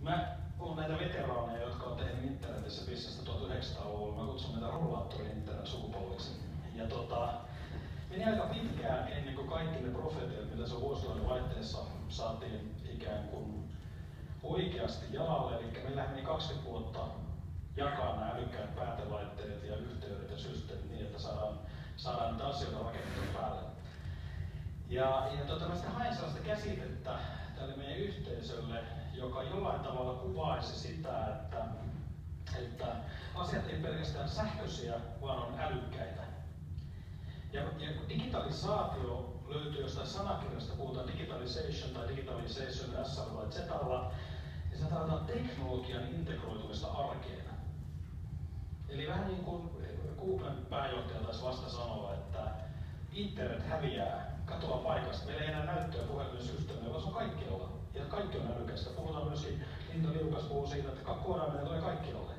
Mä oon näitä veteraaneja, jotka on tehnyt internetissä bisnestä 1900-luvulla. Mä kutsun näitä rollaattori-internet-sukupolviksi. Ja meni aika pitkään ennen kuin kaikki ne profeetiat, mitä se vuosilainen laitteessa saatiin ikään kuin oikeasti jalalle. Eli meillähän meni 20 vuotta jakaa nämä älykkäät päätelaitteet ja yhteydet ja systeemit niin, että saadaan niitä asioita rakennettua päälle. Mä sitten hain sellaista käsitettä tälle meidän yhteisölle, joka jollain tavalla kuvaisi sitä, että asiat ei pelkästään sähköisiä, vaan on älykkäitä. Ja kun digitalisaatio löytyy jostain sanakirjasta, puhutaan digitalization tai digitalization S-lla tai Z-lla, niin se tarkoittaa teknologian integroitumista arkeen. Eli vähän niin kuin Googlen pääjohtaja taisi vasta sanoa, että internet häviää, katoaa paikasta. Meillä ei enää näyttöä puhelimen systeemillä, vaan se on kaikkialla. Ja kaikki on älykästä. Puhutaan myöskin, Linda Liukas puhuu siitä, että koodaamme tulee kaikkialle.